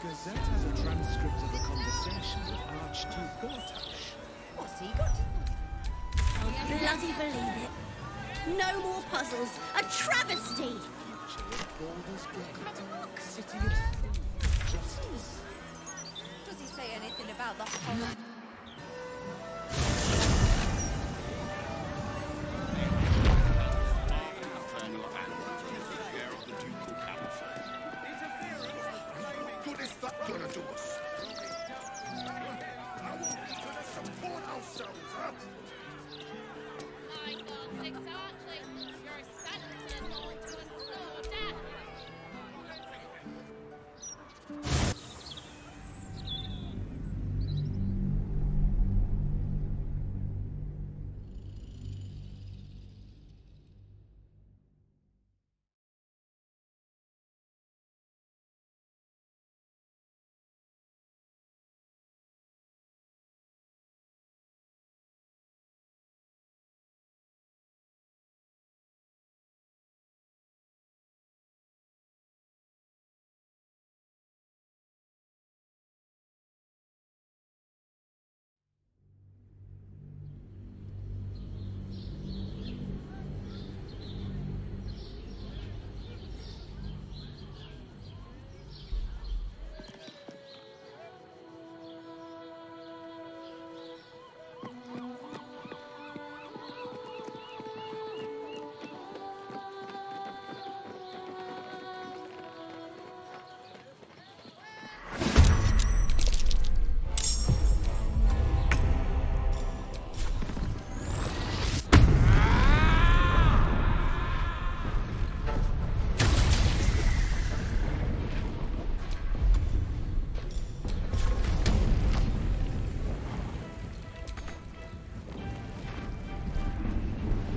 Gazette has a transcript of a conversation with Archduke Gortash. What's he got? I'll bloody believe it. No more puzzles. A travesty. Baldur's Gate, city of truth, justice. Does he say anything about the horror? What is that gonna do us? I want to support ourselves, huh? My God, six archers, your sentences all to a slow death.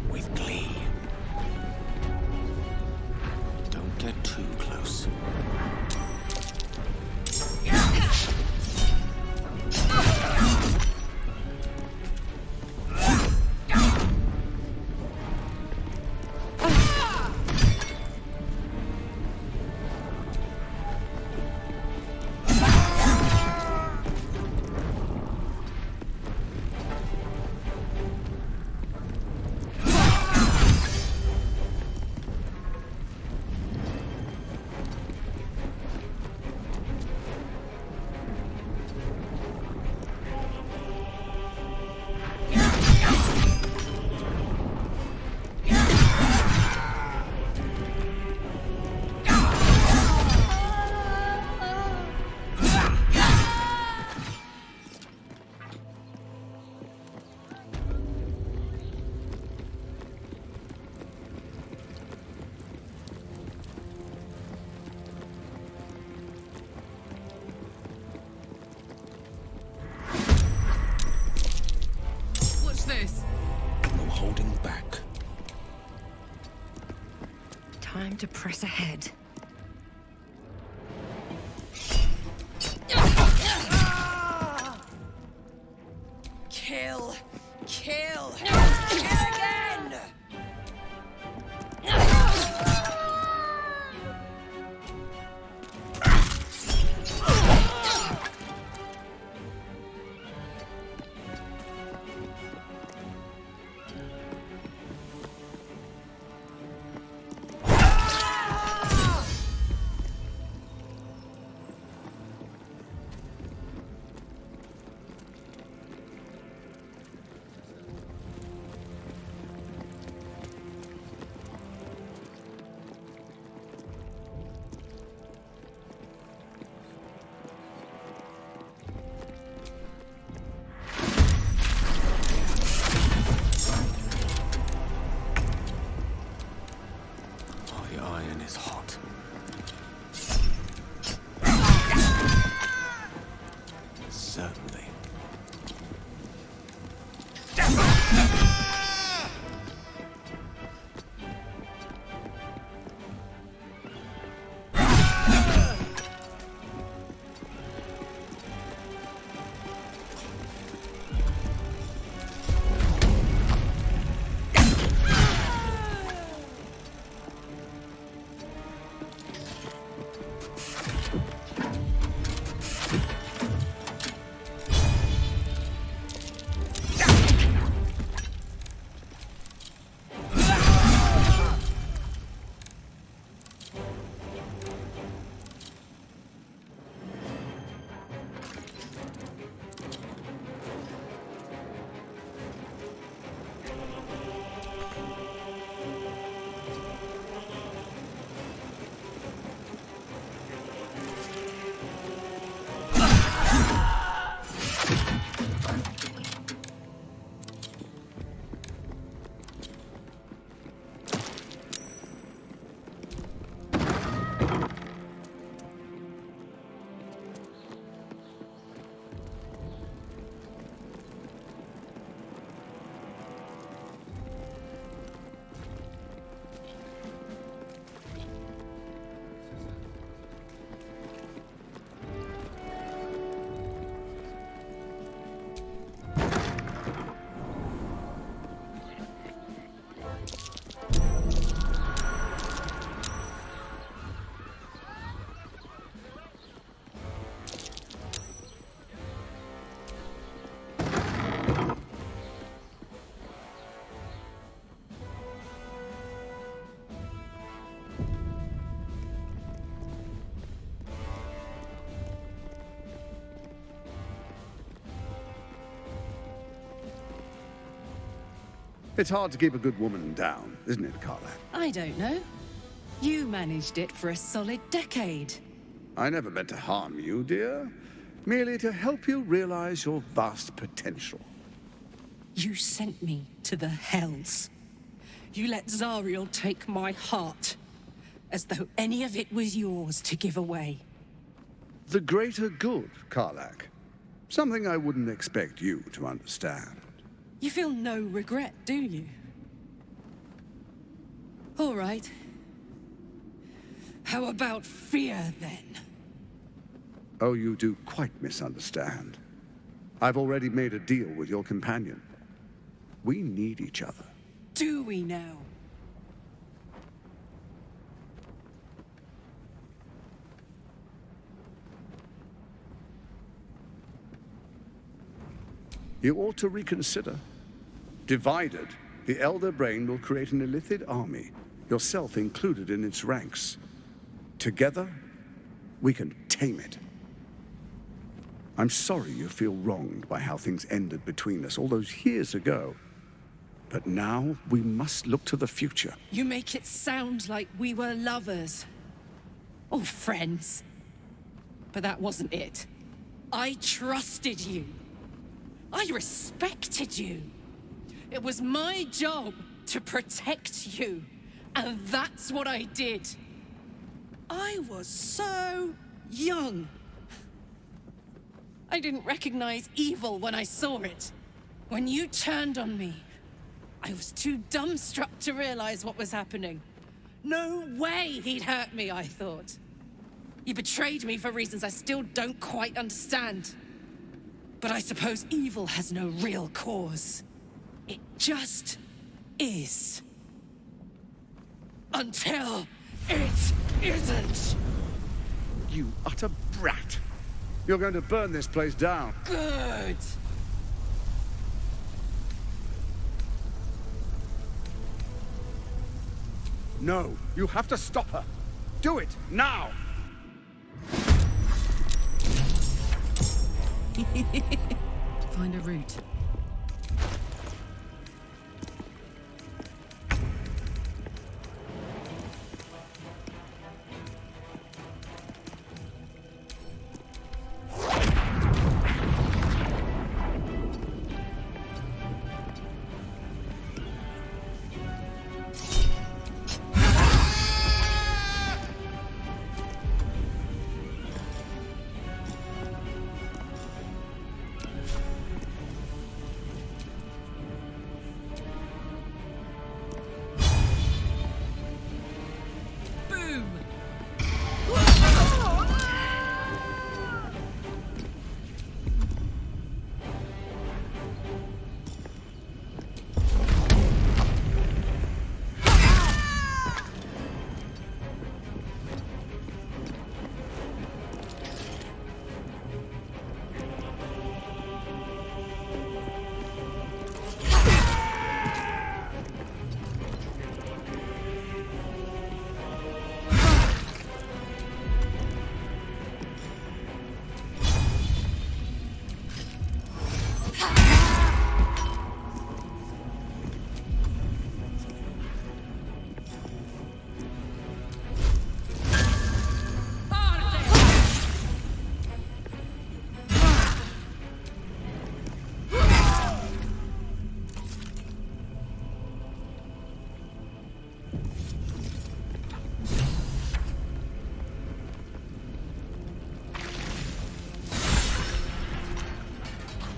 With glee. Don't get too close. What's this? No holding back. Time to press ahead. Kill! Kill! Kill again! It's hard to keep a good woman down, isn't it, Carla? I don't know. You managed it for a solid decade. I never meant to harm you, dear. Merely to help you realize your vast potential. You sent me to the hells. You let Zariel take my heart, as though any of it was yours to give away. The greater good, Karlak. Something I wouldn't expect you to understand. You feel no regret, do you? All right. How about fear, then? Oh, you do quite misunderstand. I've already made a deal with your companion. We need each other. Do we now? You ought to reconsider. Divided, the Elder Brain will create an Illithid army, yourself included in its ranks. Together, we can tame it. I'm sorry you feel wronged by how things ended between us all those years ago. But now, we must look to the future. You make it sound like we were lovers. Or friends. But that wasn't it. I trusted you. I respected you. It was my job to protect you. And that's what I did. I was so young. I didn't recognize evil when I saw it. When you turned on me, I was too dumbstruck to realize what was happening. No way he'd hurt me, I thought. You betrayed me for reasons I still don't quite understand. But I suppose evil has no real cause. It just is. Until it isn't. You utter brat. You're going to burn this place down. Good. No, you have to stop her. Do it, now! Find a route.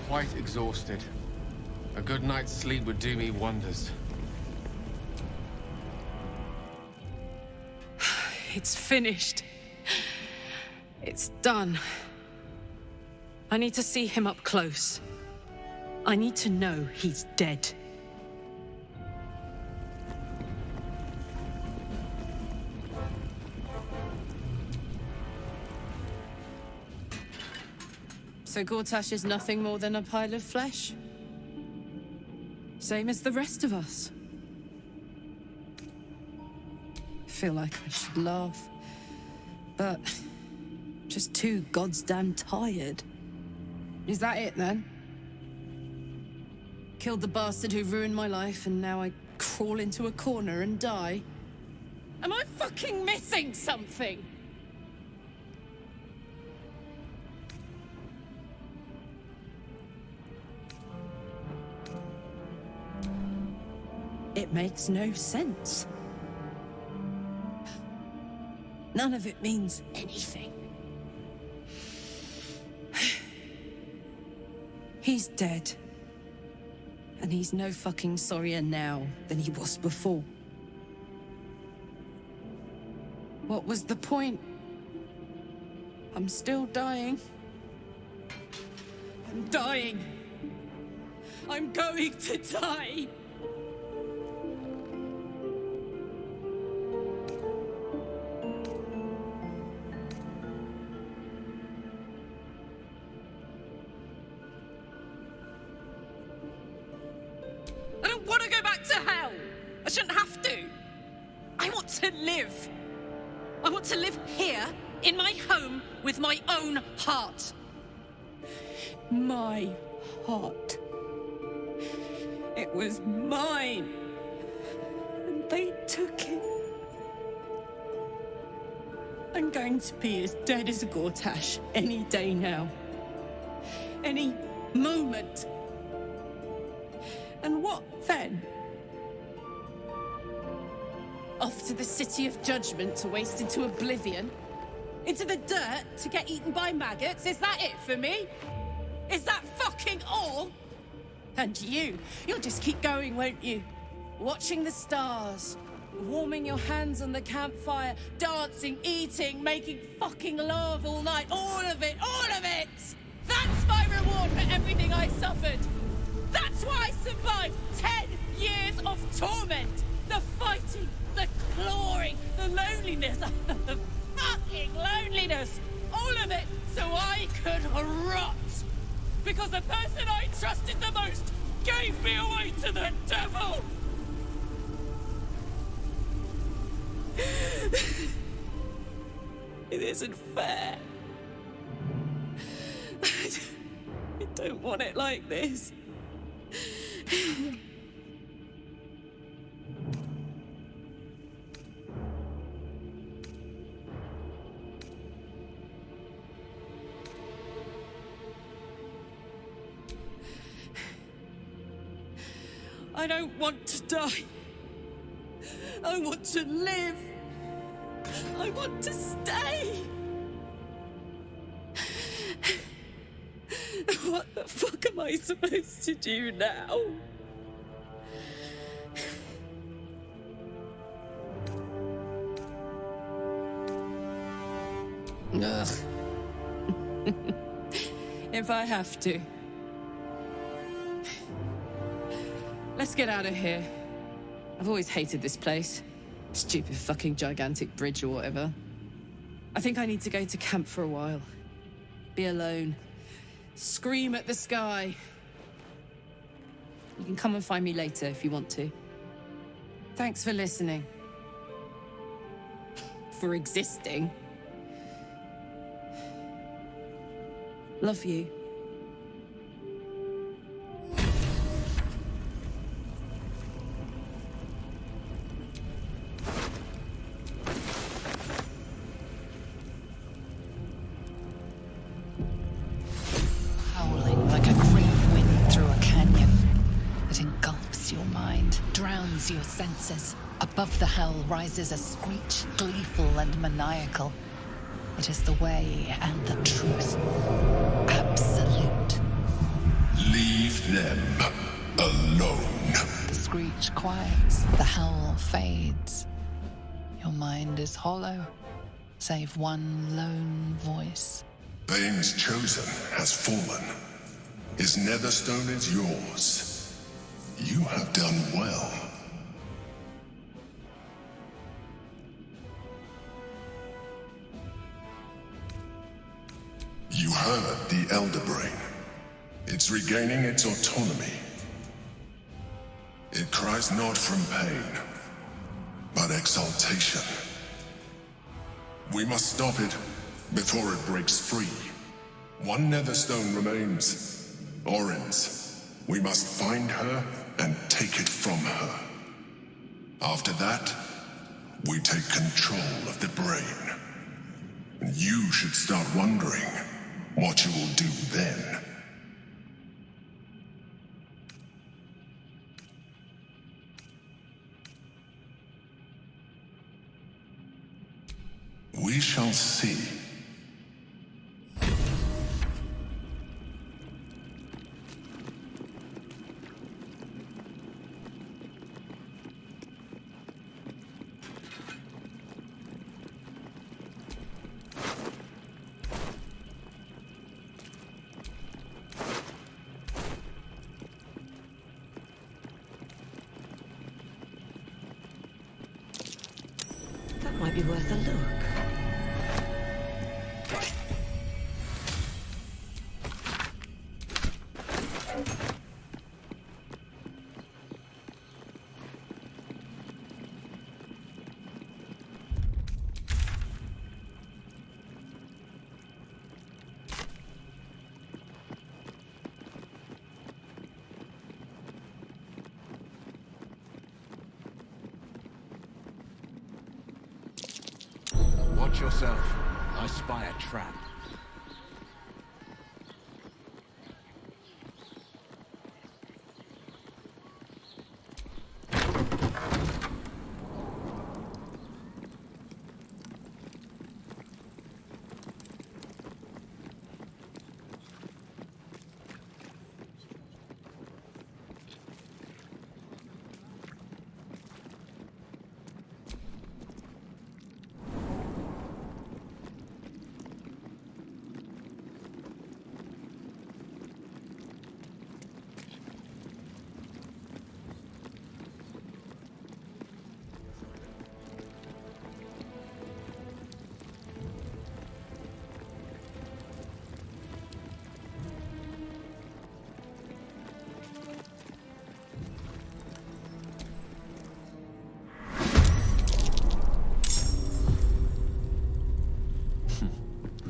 Quite exhausted. A good night's sleep would do me wonders. It's finished. It's done. I need to see him up close. I need to know he's dead. So Gortash is nothing more than a pile of flesh? Same as the rest of us. Feel like I should laugh, but just too goddamn tired. Is that it then? Killed the bastard who ruined my life, and now I crawl into a corner and die? Am I fucking missing something? It makes no sense. None of it means anything. He's dead. And he's no fucking sorrier now than he was before. What was the point? I'm still dying. I'm dying. I'm going to die. I don't want to go back to hell. I shouldn't have to. I want to live. I want to live here, in my home, with my own heart. My heart. It was mine. And they took it. I'm going to be as dead as a Gortash any day now. Any moment. And what then? Off to the City of Judgment to waste into oblivion? Into the dirt to get eaten by maggots? Is that it for me? Is that fucking all? And you'll just keep going, won't you? Watching the stars, warming your hands on the campfire, dancing, eating, making fucking love all night. All of it, all of it! That's my reward for everything I suffered. That's why I survived 10 years of torment. The fighting, the clawing, the loneliness, the fucking loneliness. All of it so I could rot. Because the person I trusted the most gave me away to the devil. It isn't fair. I don't want it like this. I don't want to die. I want to live. I want to stay. What the fuck am I supposed to do now? Ugh. If I have to. Let's get out of here. I've always hated this place. Stupid fucking gigantic bridge or whatever. I think I need to go to camp for a while. Be alone. Scream at the sky. You can come and find me later if you want to. Thanks for listening. For existing. Love you. Howling like a great wind through a canyon. It engulfs your mind, drowns your senses. Above the hell rises a screech, gleeful and maniacal. It is the way and the truth. Absolute. Leave them alone. The screech quiets, the howl fades. Your mind is hollow, save one lone voice. Bane's chosen has fallen. His netherstone is yours. You have done well. You heard the Elder Brain. It's regaining its autonomy. It cries not from pain, but exaltation. We must stop it before it breaks free. One netherstone remains. Orin's. We must find her and take it from her. After that, we take control of the brain. And you should start wondering what you will do then. We shall see. That might be worth a look. Watch yourself. I spy a trap.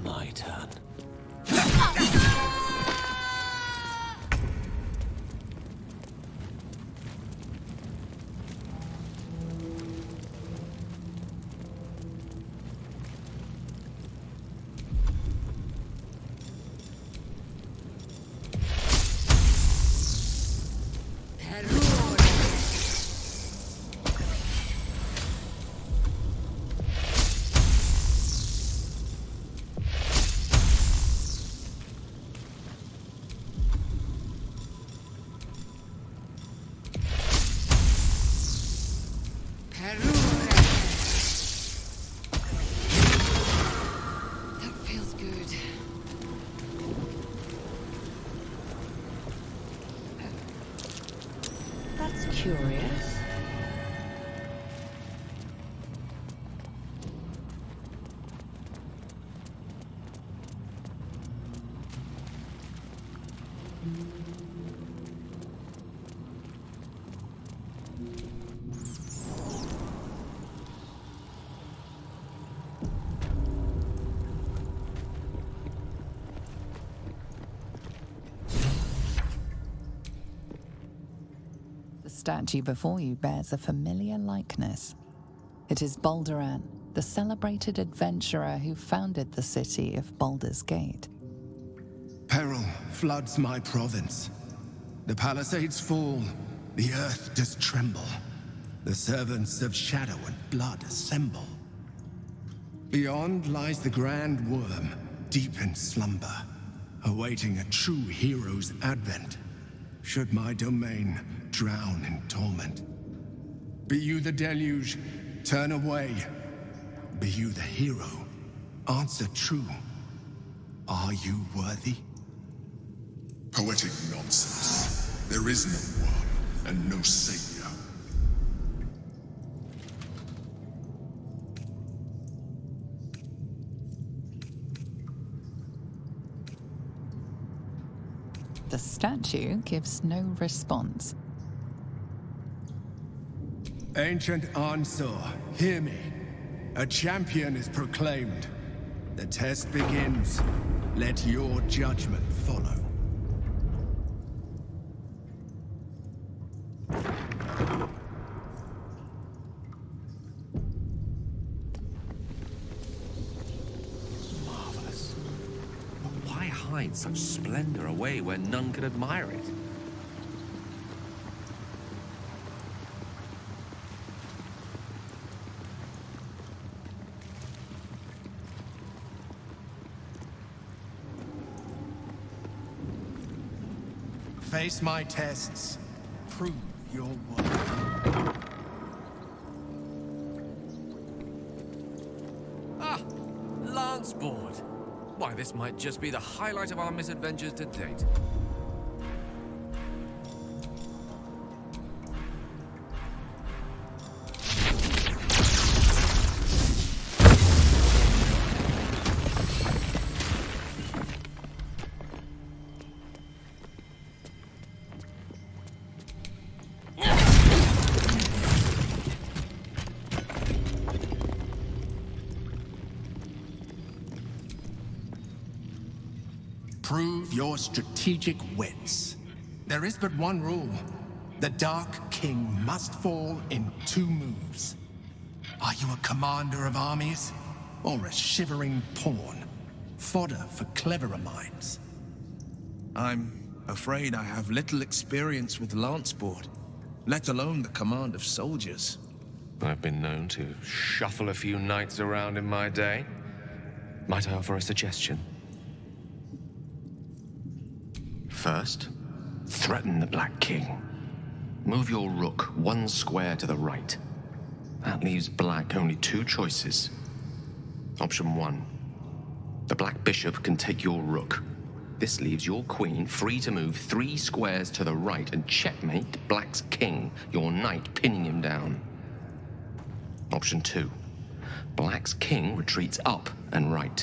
My turn. That feels good. That's curious. The statue before you bears a familiar likeness. It is Balduran, the celebrated adventurer who founded the city of Baldur's Gate. Peril floods my province. The palisades fall, the earth does tremble. The servants of shadow and blood assemble. Beyond lies the grand worm, deep in slumber, awaiting a true hero's advent, should my domain drown in torment. Be you the deluge, turn away. Be you the hero, answer true. Are you worthy? Poetic nonsense. There is no worm and no savior. The statue gives no response. Ancient Ansor, hear me. A champion is proclaimed. The test begins. Let your judgment follow. hide such splendor away where none could admire it? Face my tests. Prove your worth. Ah! Lance board! Why, this might just be the highlight of our misadventures to date. Prove your strategic wits. There is but one rule. The Dark King must fall in 2 moves. Are you a commander of armies? Or a shivering pawn? Fodder for cleverer minds. I'm afraid I have little experience with lance board, let alone the command of soldiers. I've been known to shuffle a few knights around in my day. Might I offer a suggestion? First, threaten the Black King. Move your rook 1 square to the right. That leaves Black only 2 choices. Option 1. The Black Bishop can take your rook. This leaves your queen free to move 3 squares to the right and checkmate Black's king, your knight pinning him down. Option 2. Black's king retreats up and right.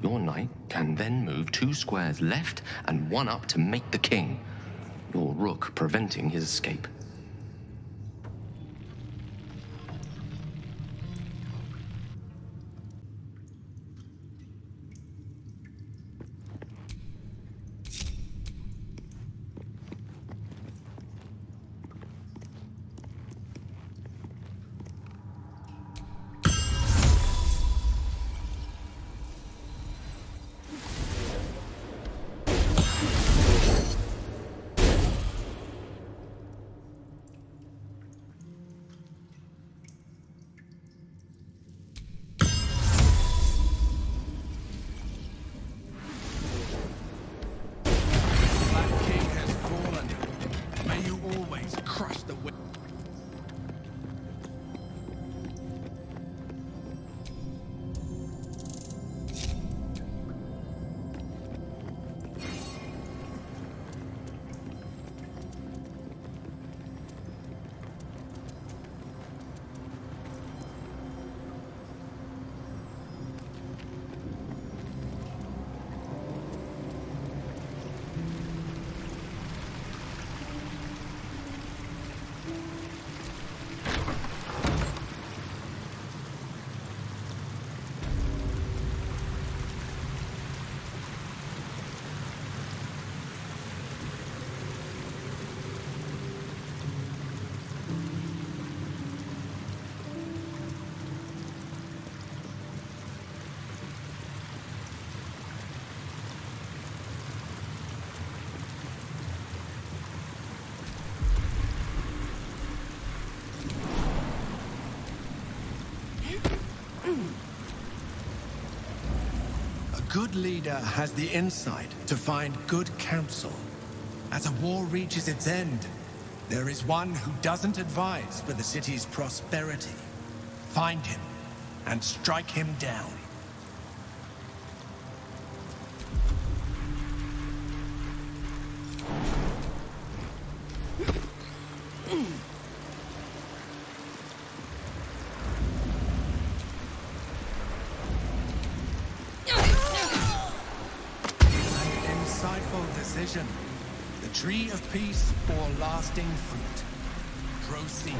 Your knight can then move 2 squares left and 1 up to make the king, your rook preventing his escape. A good leader has the insight to find good counsel. As a war reaches its end, there is one who doesn't advise for the city's prosperity. Find him and strike him down. Decision. The tree of peace bore lasting fruit. Proceed.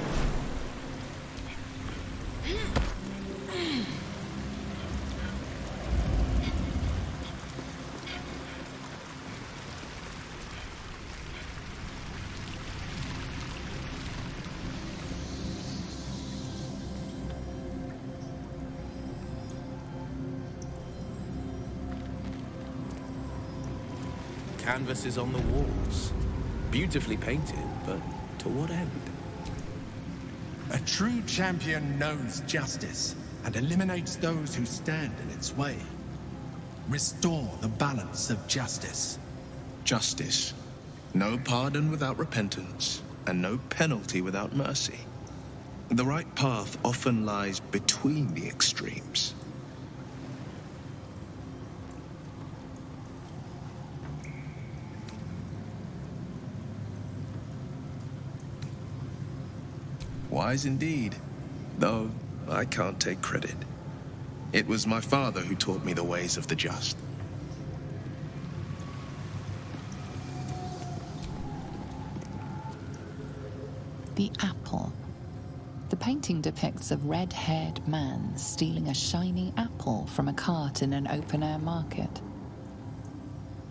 Canvases on the walls. Beautifully painted, but to what end? A true champion knows justice and eliminates those who stand in its way. Restore the balance of justice. Justice. No pardon without repentance, and no penalty without mercy. The right path often lies between the extremes. Wise indeed, though I can't take credit. It was my father who taught me the ways of the just. The apple. The painting depicts a red-haired man stealing a shiny apple from a cart in an open-air market.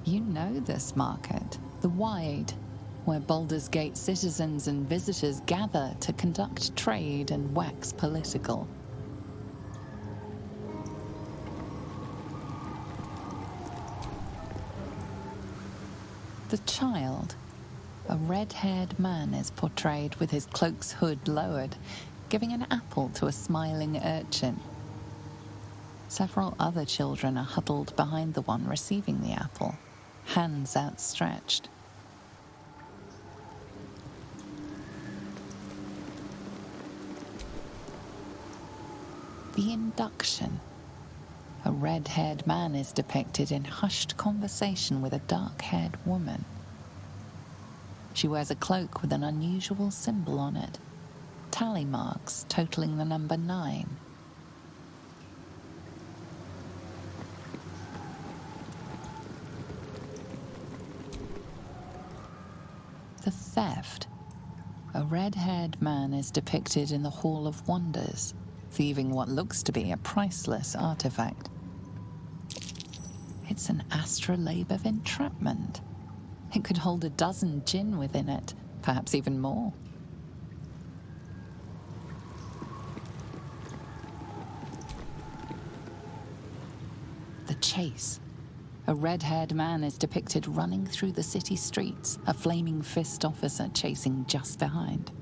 You know this market, the Wide, where Baldur's Gate citizens and visitors gather to conduct trade and wax political. The child. A red-haired man is portrayed with his cloak's hood lowered, giving an apple to a smiling urchin. Several other children are huddled behind the one receiving the apple, hands outstretched. The induction. A red-haired man is depicted in hushed conversation with a dark-haired woman. She wears a cloak with an unusual symbol on it, tally marks totaling the number 9. The theft. A red-haired man is depicted in the Hall of Wonders, thieving what looks to be a priceless artifact. It's an astrolabe of entrapment. It could hold a dozen djinn within it, perhaps even more. The chase. A red-haired man is depicted running through the city streets, a flaming fist officer chasing just behind.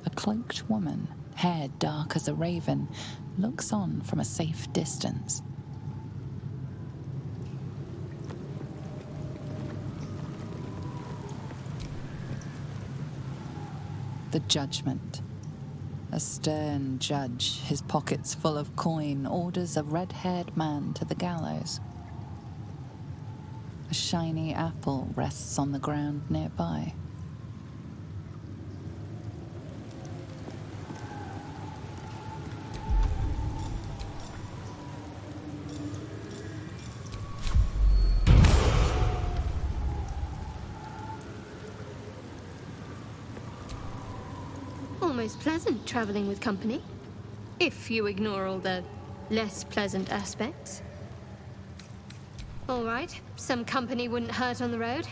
A cloaked woman, hair dark as a raven, looks on from a safe distance. The judgment. A stern judge, his pockets full of coin, orders a red-haired man to the gallows. A shiny apple rests on the ground nearby. Almost pleasant traveling with company, if you ignore all the less pleasant aspects. All right, some company wouldn't hurt on the road,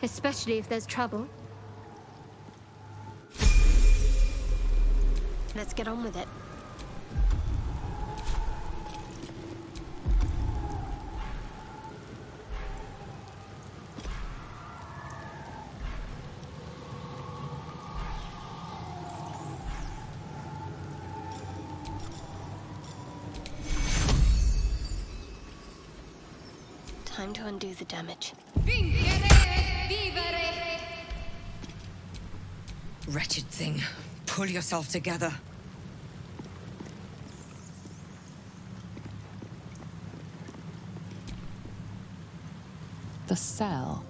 especially if there's trouble. Let's get on with it. Time to undo the damage. Wretched thing. Pull yourself together. The cell.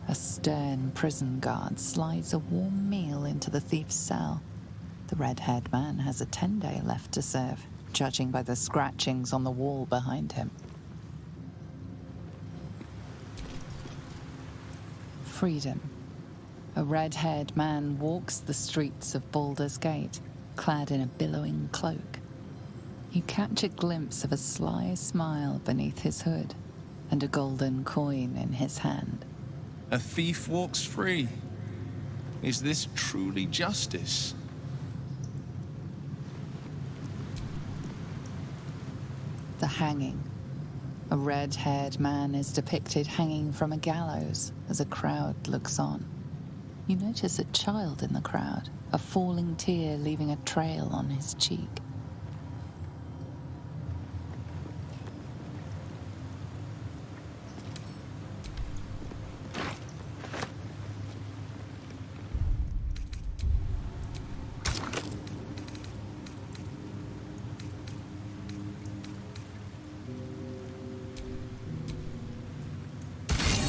A stern prison guard slides a warm meal into the thief's cell. The red-haired man has a 10-day left to serve, judging by the scratchings on the wall behind him. Freedom. A red-haired man walks the streets of Baldur's Gate, clad in a billowing cloak. You catch a glimpse of a sly smile beneath his hood and a golden coin in his hand. A thief walks free. Is this truly justice? The hanging. A red-haired man is depicted hanging from a gallows as a crowd looks on. You notice a child in the crowd, a falling tear leaving a trail on his cheek.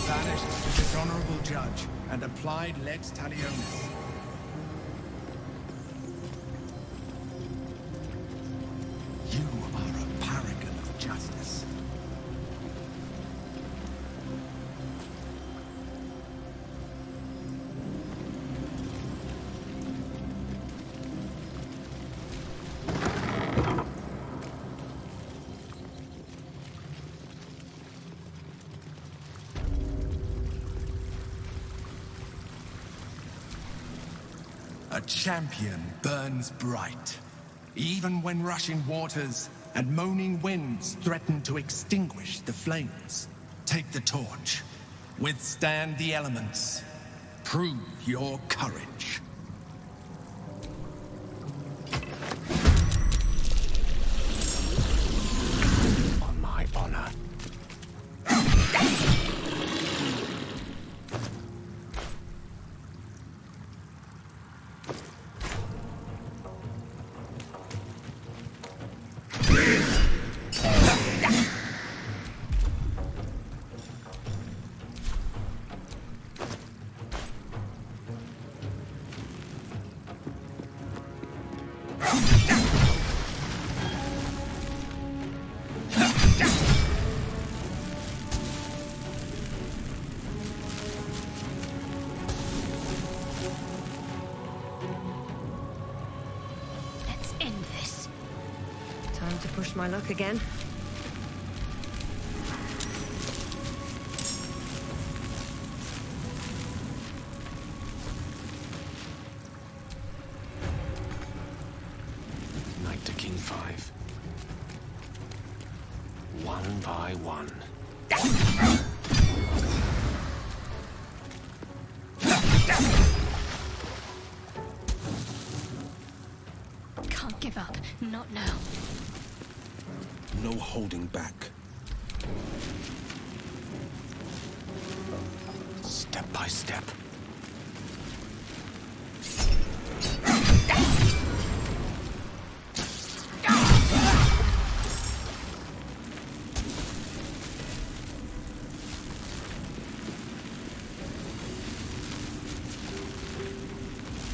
Banished the dishonorable judge and applied lex talionis. You are a paragon of justice. A champion burns bright, even when rushing waters and moaning winds threaten to extinguish the flames. Take the torch, withstand the elements, prove your courage. On my honor. Let's end this. Time to push my luck again. Knight to King 5. One by one. Can't give up. Not now. No holding back. Step by step.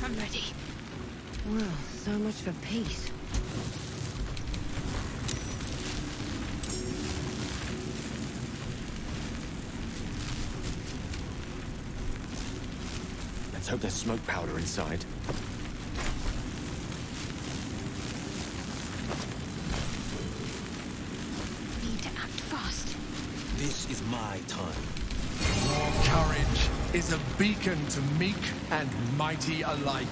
I'm ready. Well, so much for peace. Let's hope there's smoke powder inside. Need to act fast. This is my time. Your courage is a beacon to meek and mighty alike.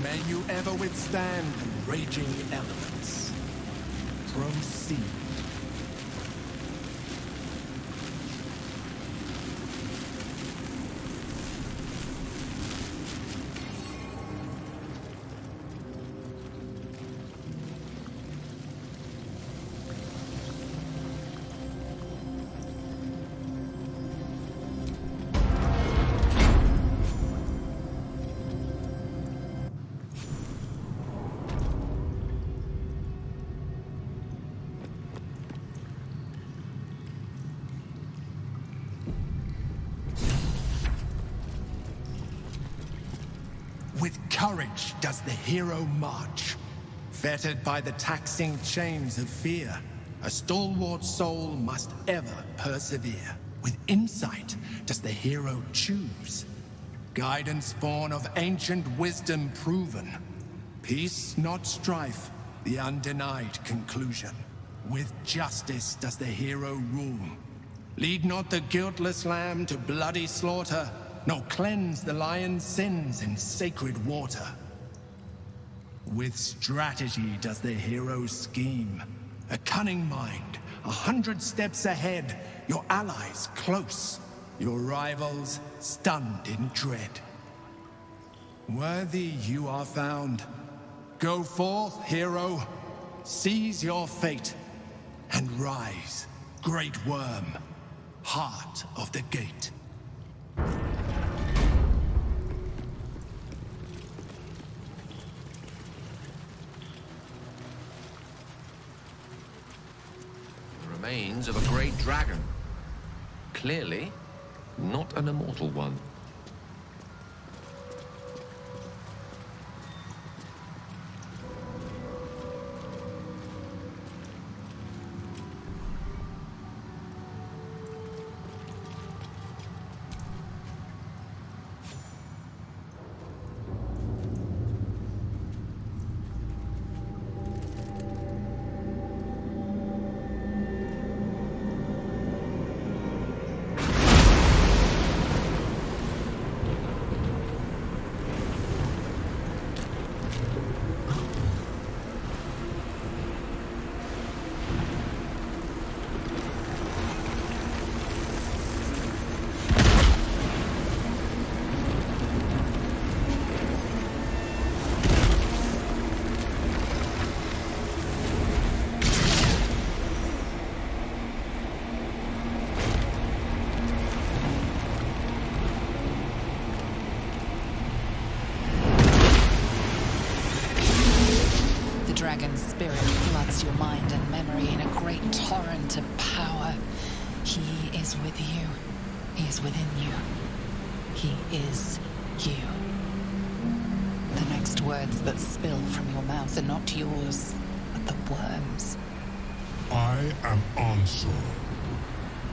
May you ever withstand the raging elements. Proceed. With courage does the hero march. Fettered by the taxing chains of fear, a stalwart soul must ever persevere. With insight does the hero choose. Guidance born of ancient wisdom proven. Peace, not strife, the undenied conclusion. With justice does the hero rule. Lead not the guiltless lamb to bloody slaughter, nor cleanse the lion's sins in sacred water. With strategy does the hero scheme. A cunning mind, 100 steps ahead, your allies close, your rivals stunned in dread. Worthy you are found. Go forth, hero, seize your fate, and rise, great worm, heart of the gate. Remains of a great dragon. Clearly, not an immortal one. Dragon's spirit floods your mind and memory in a great torrent of power. He is with you. He is within you. He is you. The next words that spill from your mouth are not yours, but the worm's. I am Ansur,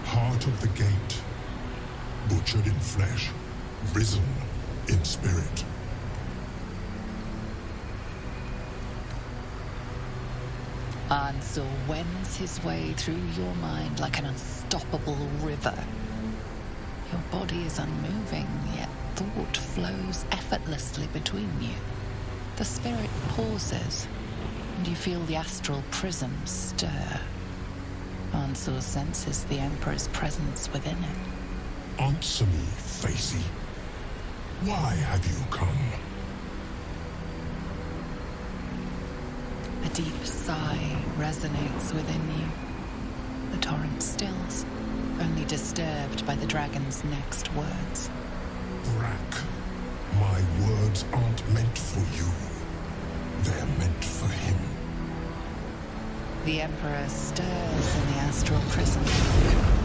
heart of the gate, butchered in flesh, risen in spirit. Ansur wends his way through your mind like an unstoppable river. Your body is unmoving, yet thought flows effortlessly between you. The spirit pauses, and you feel the astral prism stir. Ansur senses the Emperor's presence within it. Answer me, Facey. Why have you come? A deep sigh resonates within you. The torrent stills, only disturbed by the dragon's next words. Brack, my words aren't meant for you. They're meant for him. The Emperor stirs in the astral prison,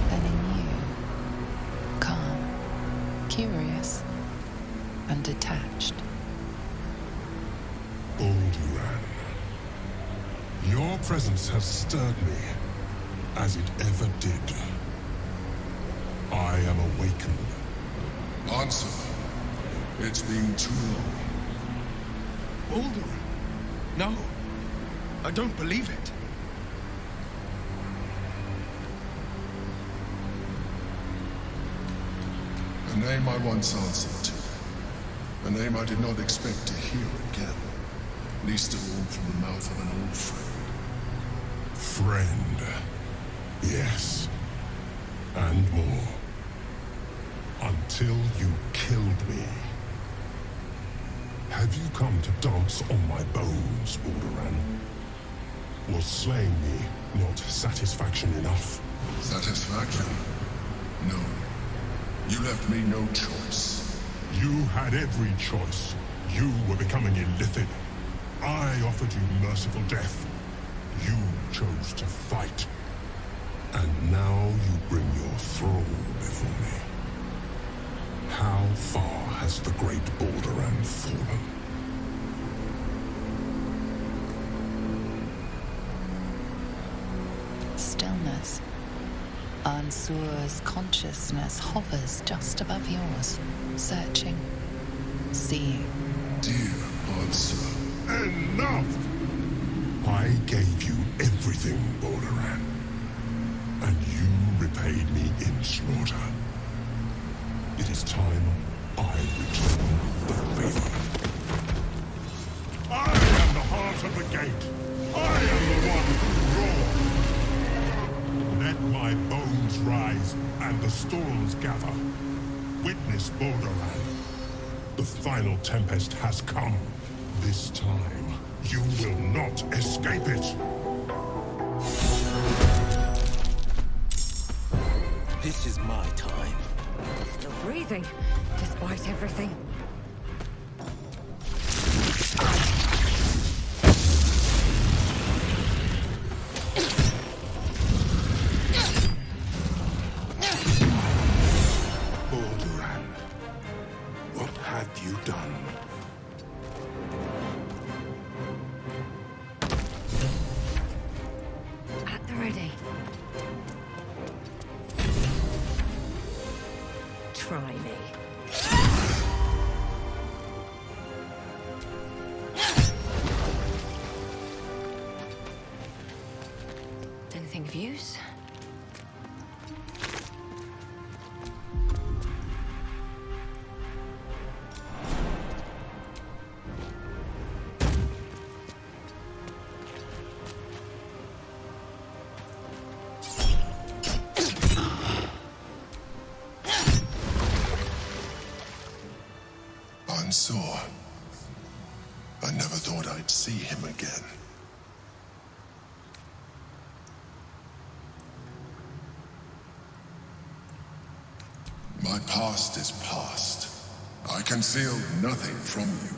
then in you. Calm, curious, and detached. Alderaan. Your presence has stirred me, as it ever did. I am awakened. Answer. It's been too long. Alderaan? No. I don't believe it. A name I once answered to. A name I did not expect to hear again. Least of all from the mouth of an old friend. Friend. Yes. And more. Until you killed me. Have you come to dance on my bones, Alderaan? Was slaying me not satisfaction enough? Satisfaction? No. You left me no choice. You had every choice. You were becoming illithid. I offered you merciful death. You chose to fight. And now you bring your thrall before me. How far has the great Alderaan fallen? Stillness. Ansur's consciousness hovers just above yours, searching, seeing. Dear Ansur, enough! I gave you everything, Alderaan. And you repaid me in slaughter. It is time I return the favor. I am the heart of the gate. I am the one who roared. Let my bones rise and the storms gather. Witness Borderland. The final tempest has come. This time, you will not escape it. This is my time. Still breathing, despite everything. Borderland, what have you done? At the ready. Try me. Anything of use? Sore. I never thought I'd see him again. My past is past. I concealed nothing from you.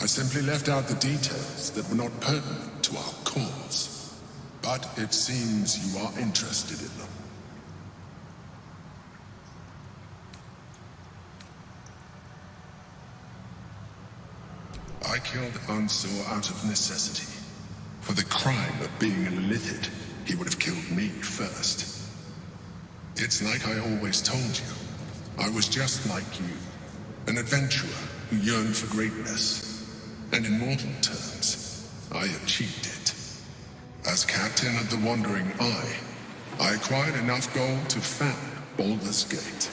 I simply left out the details that were not pertinent to our cause. But it seems you are interested in them. I killed Ansur out of necessity. For the crime of being a Lithid, he would have killed me first. It's like I always told you. I was just like you, an adventurer who yearned for greatness. And in mortal terms, I achieved it. As captain of the Wandering Eye, I acquired enough gold to found Baldur's Gate.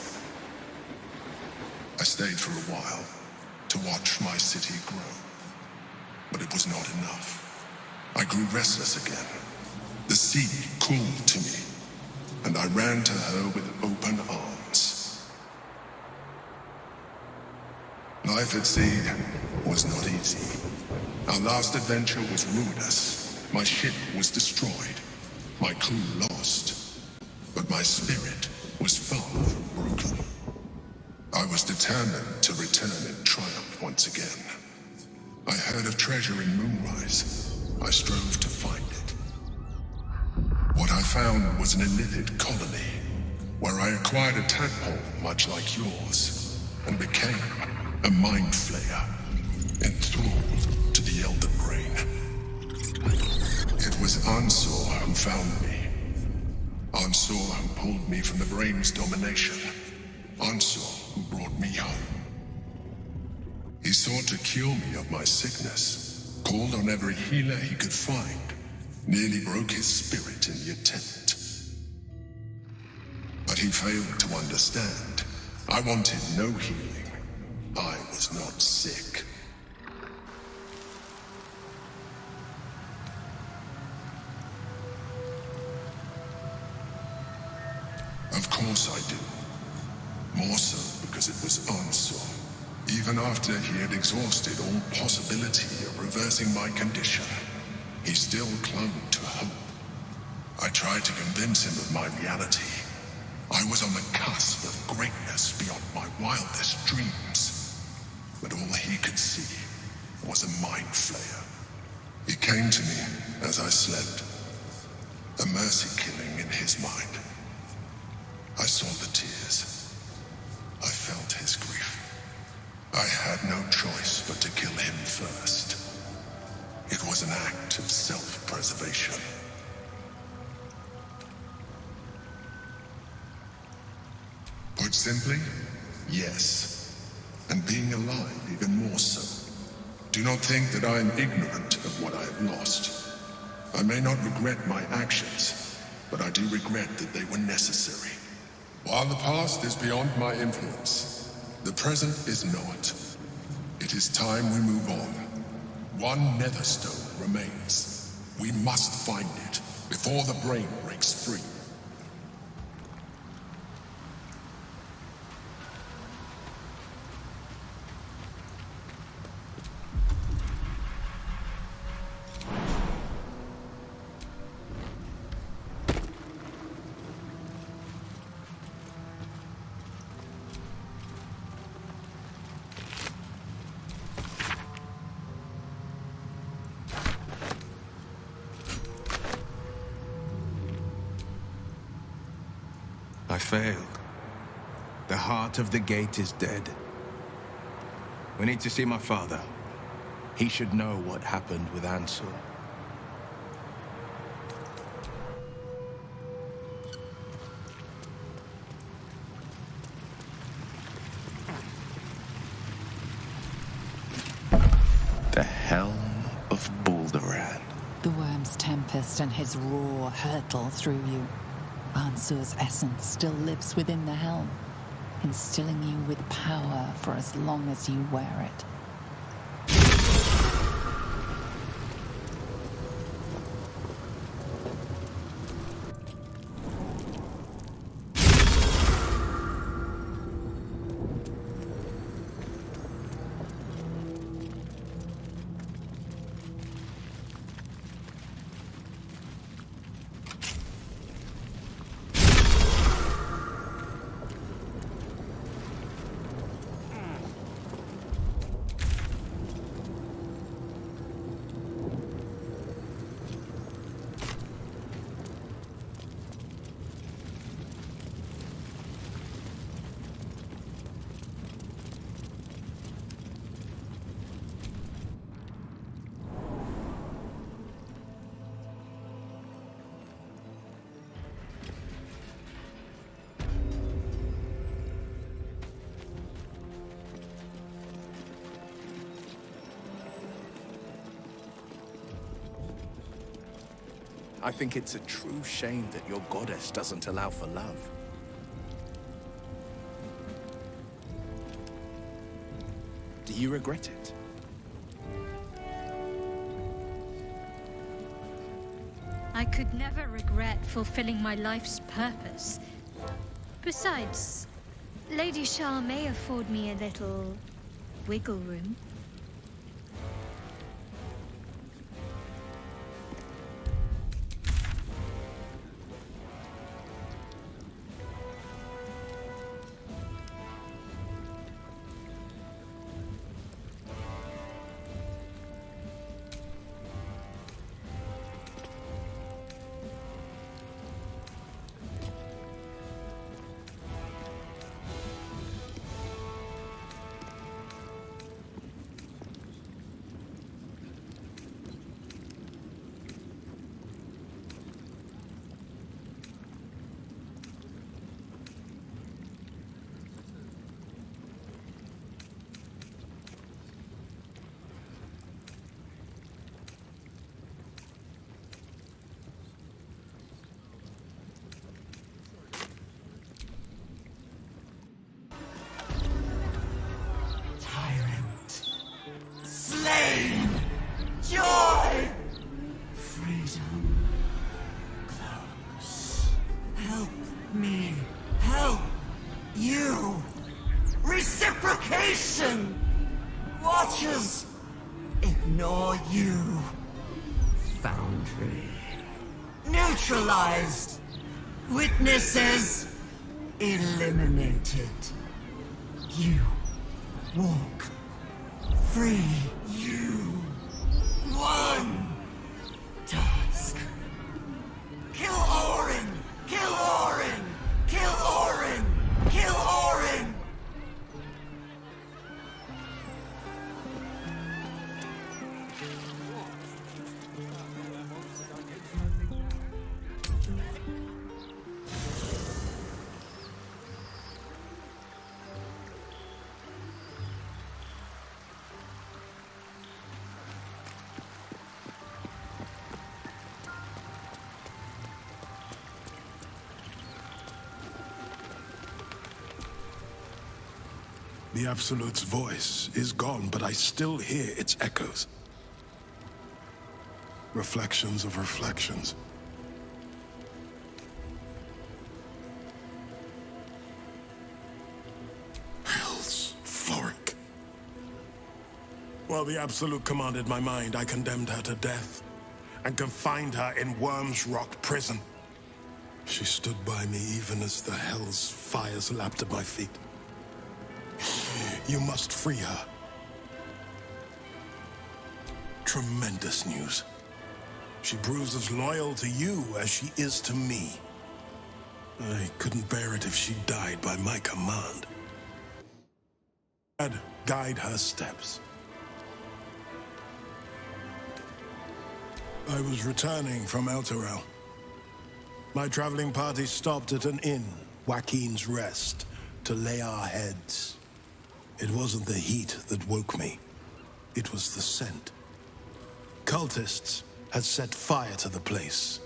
I stayed for a while to watch my city grow. But it was not enough. I grew restless again. The sea called to me, and I ran to her with open arms. Life at sea was not easy. Our last adventure was ruinous. My ship was destroyed. My crew lost. But my spirit was far from broken. I was determined to return in triumph once again. I heard of treasure in Moonrise. I strove to find it. What I found was an illithid colony, where I acquired a tadpole much like yours, and became a mind flayer, enthralled to the Elder Brain. It was Ansur who found me. Ansur who pulled me from the Brain's domination. Ansur who brought me home. He sought to cure me of my sickness, called on every healer he could find, nearly broke his spirit in the attempt. But he failed to understand. I wanted no healing. I was not sick. Of course I do. More so because it was Ansur. Even after he had exhausted all possibility of reversing my condition, he still clung to hope. I tried to convince him of my reality. I was on the cusp of greatness beyond my wildest dreams. But all he could see was a mind flayer. It came to me as I slept. A mercy killing in his mind. I saw the tears. I felt his grief. I had no choice but to kill him first. It was an act of self-preservation. Put simply, yes. And being alive even more so. Do not think that I am ignorant of what I have lost. I may not regret my actions, but I do regret that they were necessary. While the past is beyond my influence, the present is not. It is time we move on. One Netherstone remains. We must find it before the brain breaks free. failed. The heart of the gate is dead. We need to see my father. He should know what happened with Ansel. The Helm of Balderan. The worm's tempest and his roar hurtle through you. Ansur's essence still lives within the helm, instilling you with power for as long as you wear it. I think it's a true shame that your goddess doesn't allow for love. Do you regret it? I could never regret fulfilling my life's purpose. Besides, Lady Shah may afford me a little wiggle room. Slain! Joy! Freedom. Close. Help me. Help you. Reciprocation! Watchers ignore you. Foundry. Neutralized. Witnesses eliminated. You walk free. You won. Task. Kill Orin! Kill Orin! Kill Orin! Kill Orin! The Absolute's voice is gone, but I still hear its echoes. Reflections of reflections. Hell's Floric. While the Absolute commanded my mind, I condemned her to death and confined her in Worm's Rock prison. She stood by me even as the Hell's fires lapped at my feet. You must free her. Tremendous news. She proves as loyal to you as she is to me. I couldn't bear it if she died by my command. I'd guide her steps. I was returning from Elturel. My traveling party stopped at an inn, Joaquin's Rest, to lay our heads. It wasn't the heat that woke me. It was the scent. Cultists had set fire to the place.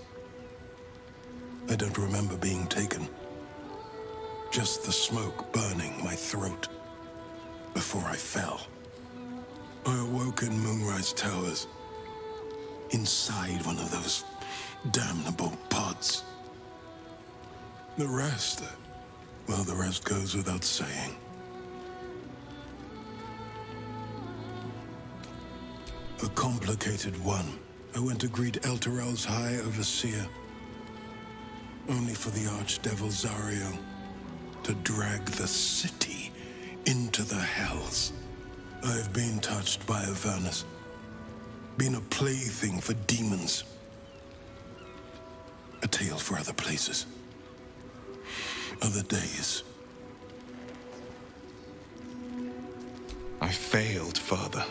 I don't remember being taken. Just the smoke burning my throat before I fell. I awoke in Moonrise Towers, inside one of those damnable pods. The rest, well, the rest goes without saying. A complicated one. I went to greet Elturel's High Overseer, only for the Archdevil Zariel to drag the city into the hells. I've been touched by Avernus, been a plaything for demons. A tale for other places, other days. I failed, Father.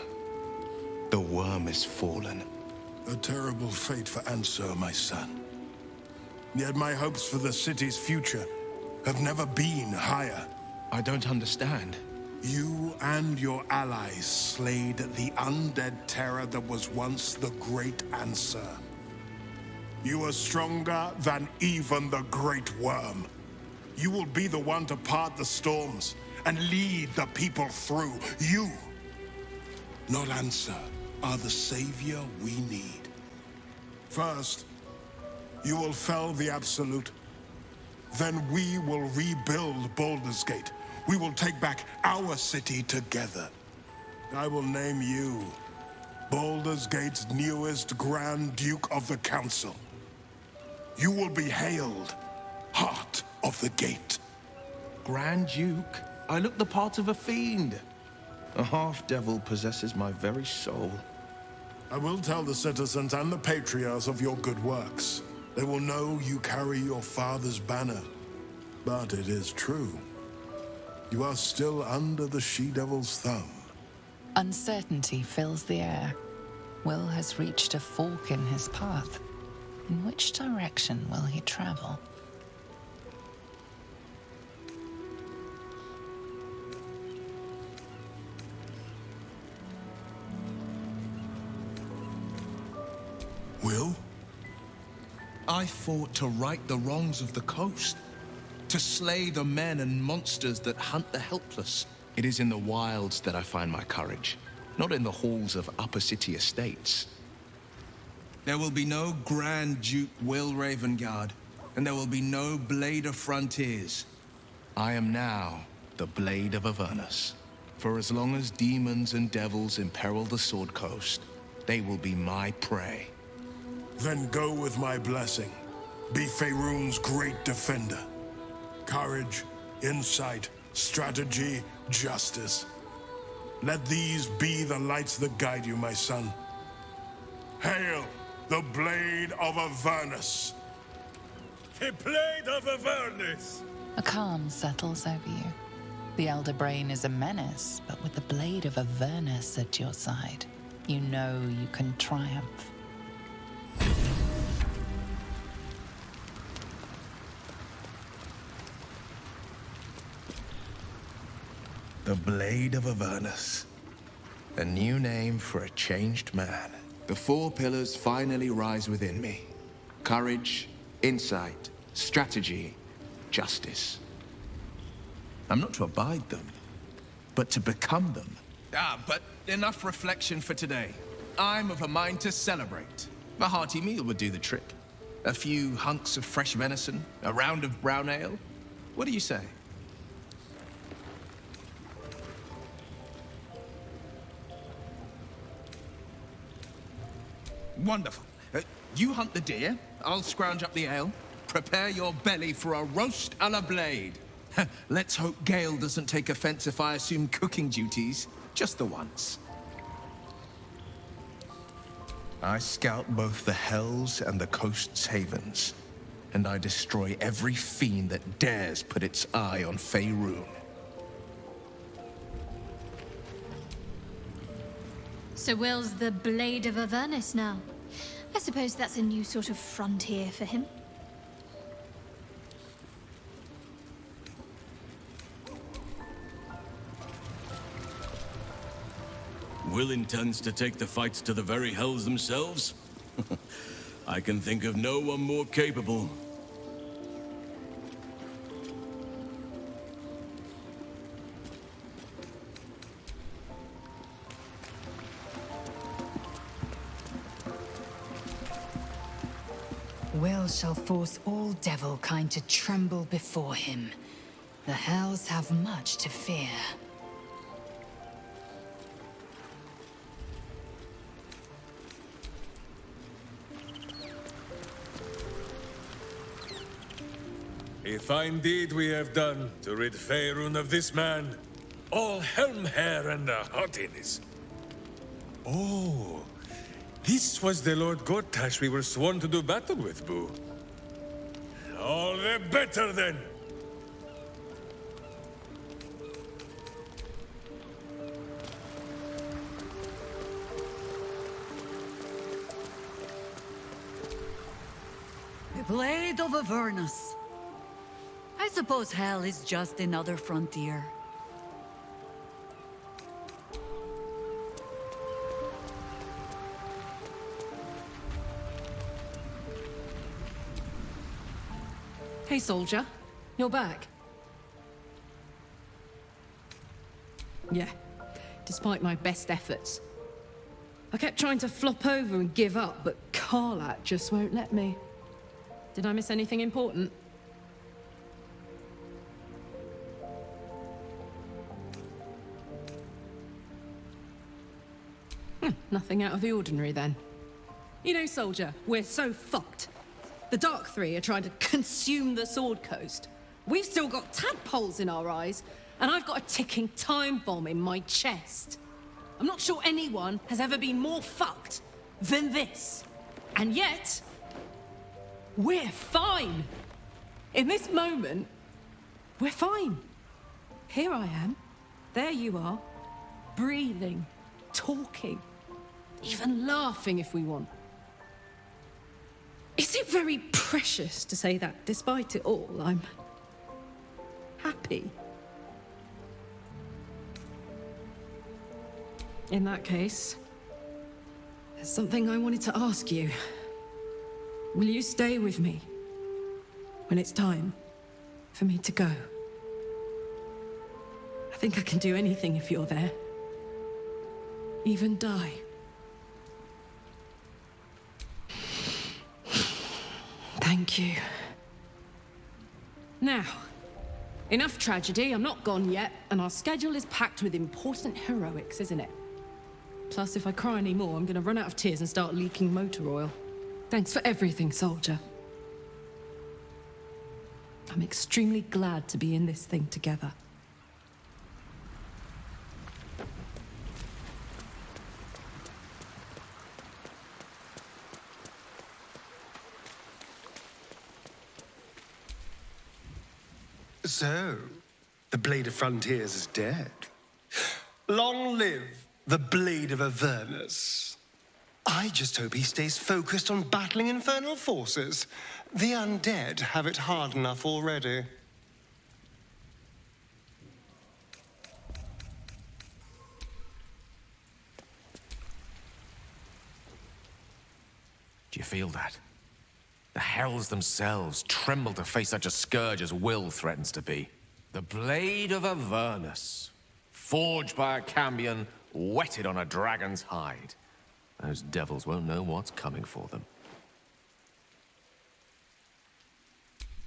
The worm is fallen. A terrible fate for Ansur, my son. Yet my hopes for the city's future have never been higher. I don't understand. You and your allies slayed the undead terror that was once the Great Ansur. You are stronger than even the Great Worm. You will be the one to part the storms and lead the people through. You, not Ansur, are the savior we need. First, you will fell the Absolute. Then we will rebuild Baldur's Gate. We will take back our city together. I will name you Baldur's Gate's newest Grand Duke of the Council. You will be hailed Heart of the Gate. Grand Duke? I look the part of a fiend. A half-devil possesses my very soul. I will tell the citizens and the patriarchs of your good works. They will know you carry your father's banner. But it is true. You are still under the she-devil's thumb. Uncertainty fills the air. Will has reached a fork in his path. In which direction will he travel? Will? I fought to right the wrongs of the coast, to slay the men and monsters that hunt the helpless. It is in the wilds that I find my courage, not in the halls of upper city estates. There will be no Grand Duke Will Ravengard, and there will be no Blade of Frontiers. I am now the Blade of Avernus. For as long as demons and devils imperil the Sword Coast, they will be my prey. Then go with my blessing. Be Faerun's great defender. Courage, insight, strategy, justice. Let these be the lights that guide you, my son. Hail the Blade of Avernus! The Blade of Avernus! A calm settles over you. The Elder Brain is a menace, but with the Blade of Avernus at your side, you know you can triumph. The Blade of Avernus. A new name for a changed man. The four pillars finally rise within me. Courage, insight, strategy, justice. I'm not to abide them, but to become them. But enough reflection for today. I'm of a mind to celebrate. A hearty meal would do the trick. A few hunks of fresh venison, a round of brown ale. What do you say? Wonderful. You hunt the deer, I'll scrounge up the ale. Prepare your belly for a roast a la Blade. Let's hope Gale doesn't take offense if I assume cooking duties, just the once. I scout both the hells and the coast's havens. and I destroy every fiend that dares put its eye on Faerun. So Will's the Blade of Avernus now. I suppose that's a new sort of frontier for him. Will intends to take the fights to the very hells themselves? I can think of no one more capable. Will shall force all devil kind to tremble before him. The hells have much to fear. A fine deed we have done to rid Faerun of this man. All helm hair and a haughtiness. Oh, this was the Lord Gortash we were sworn to do battle with, Boo. All the better then. The Blade of Avernus. I suppose hell is just another frontier. Hey, soldier. You're back. Yeah, despite my best efforts. I kept trying to flop over and give up, but Karlach just won't let me. Did I miss anything important? Nothing out of the ordinary, then. You know, soldier, we're so fucked. The Dark Three are trying to consume the Sword Coast. We've still got tadpoles in our eyes, and I've got a ticking time bomb in my chest. I'm not sure anyone has ever been more fucked than this. And yet, we're fine. In this moment, we're fine. Here I am. There you are. Breathing, talking, even laughing if we want. Is it very precious to say that, despite it all, I'm happy? In that case, there's something I wanted to ask you. Will you stay with me when it's time for me to go? I think I can do anything if you're there. Even die. Thank you. Now, enough tragedy. I'm not gone yet, and our schedule is packed with important heroics, isn't it? Plus, if I cry anymore, I'm gonna run out of tears and start leaking motor oil. Thanks for everything, soldier. I'm extremely glad to be in this thing together. So, the Blade of Frontiers is dead. Long live the Blade of Avernus. I just hope he stays focused on battling infernal forces. The undead have it hard enough already. Do you feel that? The hells themselves tremble to face such a scourge as Will threatens to be. The Blade of Avernus, forged by a cambion, whetted on a dragon's hide. Those devils won't know what's coming for them.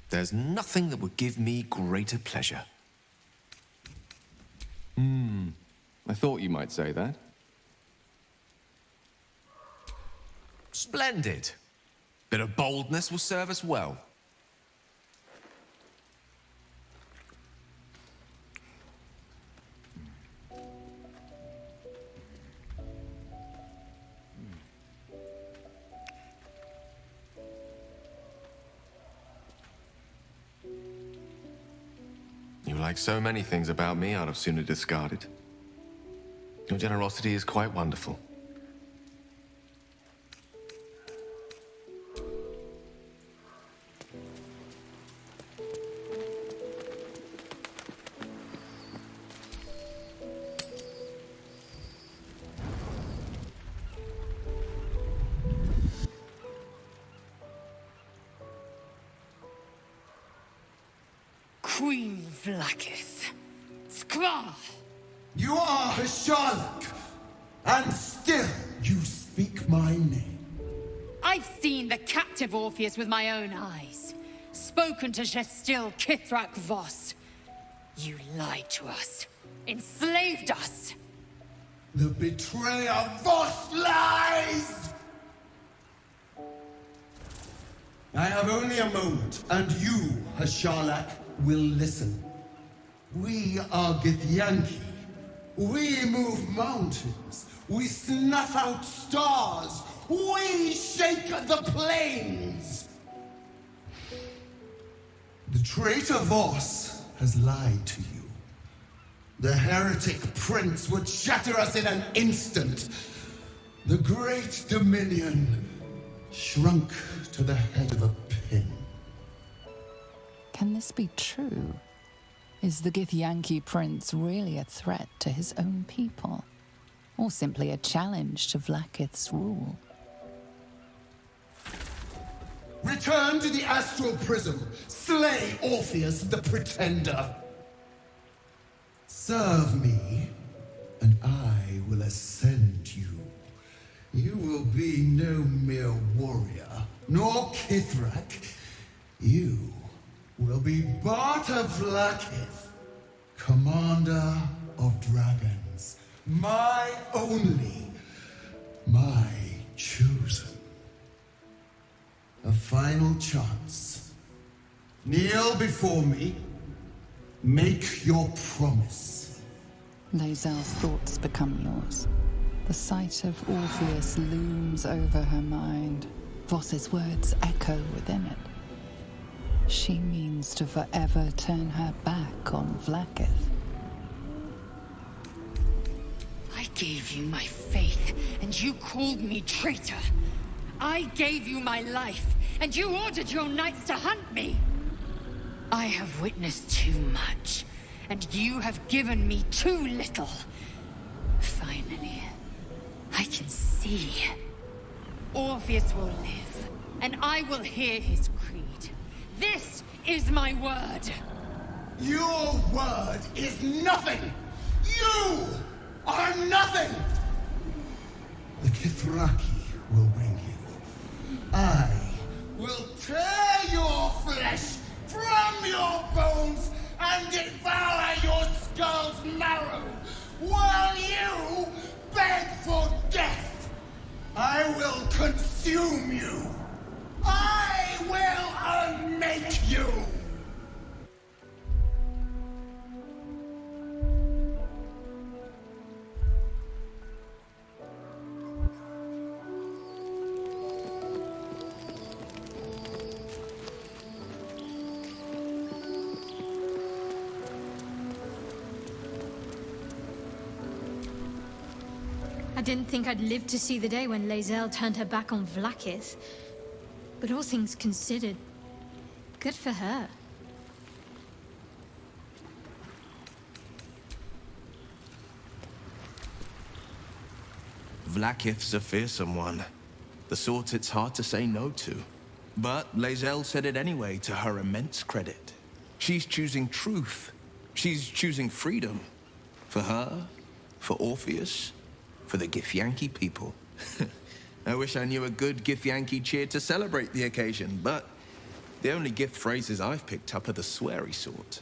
There's nothing that would give me greater pleasure. I thought you might say that. Splendid. Bit of boldness will serve us well. like so many things about me, I'd have sooner discarded. Your generosity is quite wonderful. Queen Vlaakith. Skvar! You are Hasharlak, and still you speak my name. I've seen the captive Orpheus with my own eyes. Spoken to Gestil Kithrak Voss. You lied to us. Enslaved us. The betrayer Voss lies! I have only a moment, and you, Hasharlak, will listen. We are Githyanki. We move mountains. We snuff out stars. We shake the plains. The traitor Voss has lied to you. The heretic prince would shatter us in an instant. The great dominion shrunk to the head of a pin. Can this be true? Is the Githyanki prince really a threat to his own people? Or simply a challenge to Vlaakith's rule? Return to the astral prism. Slay Orpheus the Pretender. Serve me, and I will ascend you. You will be no mere warrior, nor Kithrak. You will be Barta Vlaakith, commander of dragons. My only, my chosen. A final chance. Kneel before me. Make your promise. Lae'zel's thoughts become yours. The sight of Orpheus looms over her mind. Voss's words echo within it. She means to forever turn her back on Vlaakith. I gave you my faith, and you called me traitor. I gave you my life, and you ordered your knights to hunt me. I have witnessed too much, and you have given me too little. Finally, I can see. Orpheus will live, and I will hear his creed. This is my word. Your word is nothing! You are nothing! The Kithraki will bring you. I will tear your flesh from your bones and devour your skull's marrow while you beg for death. I will consume you. I will unmake you. I didn't think I'd live to see the day when Lae'zel turned her back on Vlaakith. But all things considered, good for her. Vlaakith's a fearsome one. The sort it's hard to say no to. But Lae'zel said it anyway, to her immense credit. She's choosing truth. She's choosing freedom. For her, for Orpheus, for the Githyanki people. I wish I knew a good Githyanki cheer to celebrate the occasion, but the only gift phrases I've picked up are the sweary sort.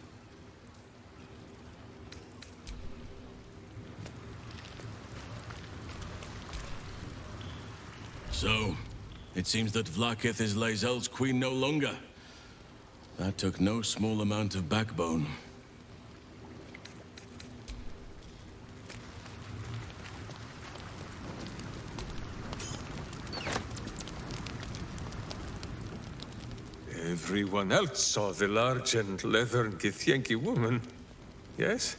So, it seems that Vlaakith is Lae'zel's queen no longer. That took no small amount of backbone. Everyone else saw the large and leathern Githyanki woman. Yes?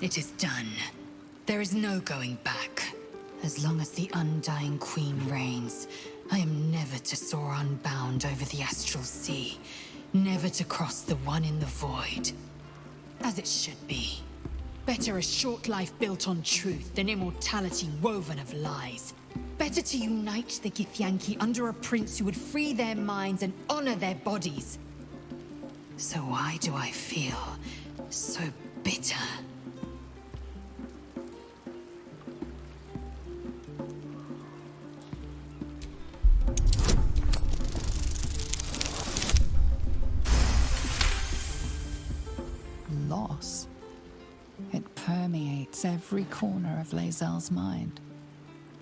It is done. There is no going back. As long as the Undying Queen reigns, I am never to soar unbound over the astral sea, never to cross the one in the void. As it should be. Better a short life built on truth than immortality woven of lies. Better to unite the Githyanki under a prince who would free their minds and honor their bodies. So why do I feel so bitter? Loss. It permeates every corner of Lae'zel's mind.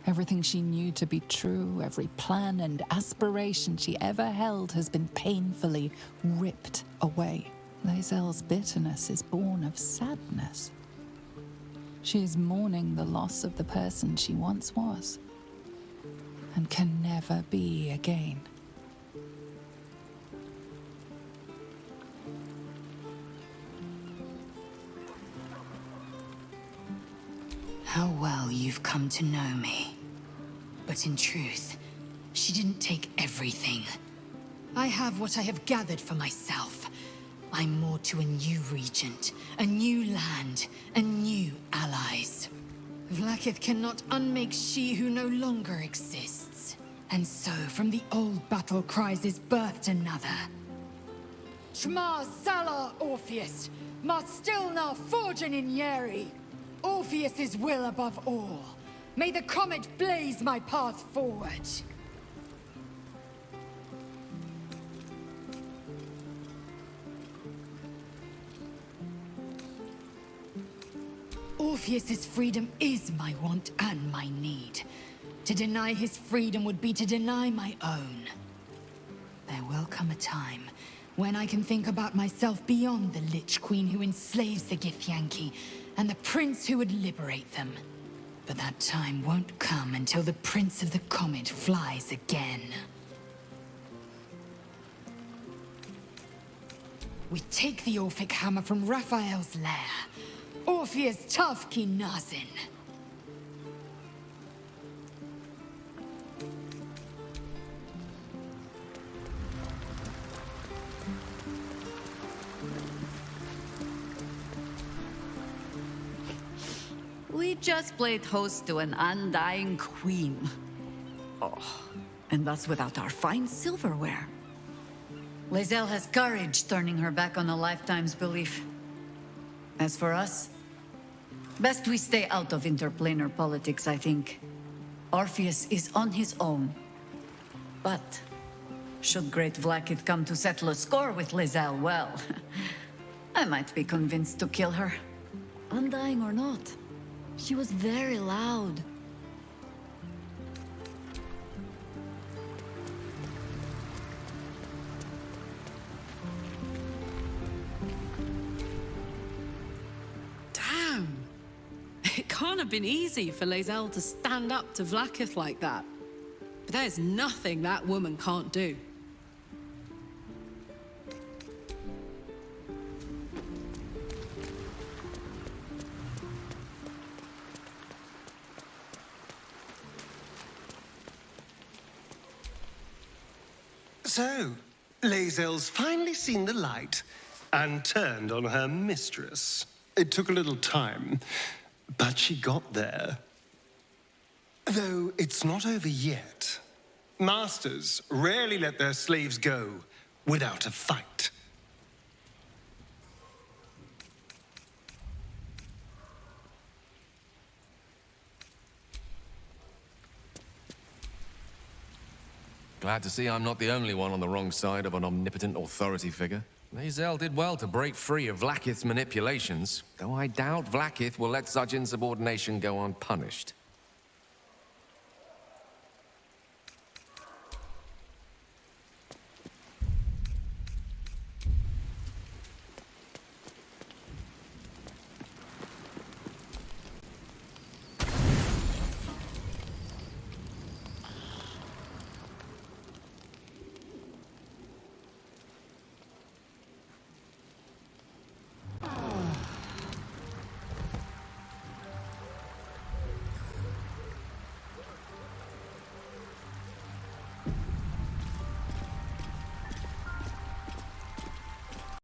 Everything she knew to be true, every plan and aspiration she ever held has been painfully ripped away. Lae'zel's bitterness is born of sadness. She is mourning the loss of the person she once was, and can never be again. How well you've come to know me. But in truth, she didn't take everything. I have what I have gathered for myself. I'm more to a new regent, a new land, and new allies. Vlaakith cannot unmake she who no longer exists. And so, from the old battle cries is birthed another. Shma Salar Orpheus, Ma Stilna Forgin in Yeri. Orpheus's will above all. May the comet blaze my path forward. Orpheus's freedom is my want and my need. To deny his freedom would be to deny my own. There will come a time when I can think about myself beyond the Lich Queen who enslaves the Githyanki and the prince who would liberate them. But that time won't come until the Prince of the Comet flies again. We take the Orphic hammer from Raphael's lair. Orpheus Tavki Nazin. We just played host to an undying queen. Oh, and that's without our fine silverware. Lae'zel has courage turning her back on a lifetime's belief. As for us, best we stay out of interplanar politics, I think. Orpheus is on his own. But should Great Vlaakith come to settle a score with Lae'zel, well, I might be convinced to kill her. Undying or not, she was very loud. Damn! It can't have been easy for Lae'zel to stand up to Vlaakith like that. But there's nothing that woman can't do. So, Lae'zel's finally seen the light and turned on her mistress. It took a little time, but she got there. Though it's not over yet. Masters rarely let their slaves go without a fight. Glad to see I'm not the only one on the wrong side of an omnipotent authority figure. Lae'zel did well to break free of Vlaakith's manipulations, though I doubt Vlaakith will let such insubordination go unpunished.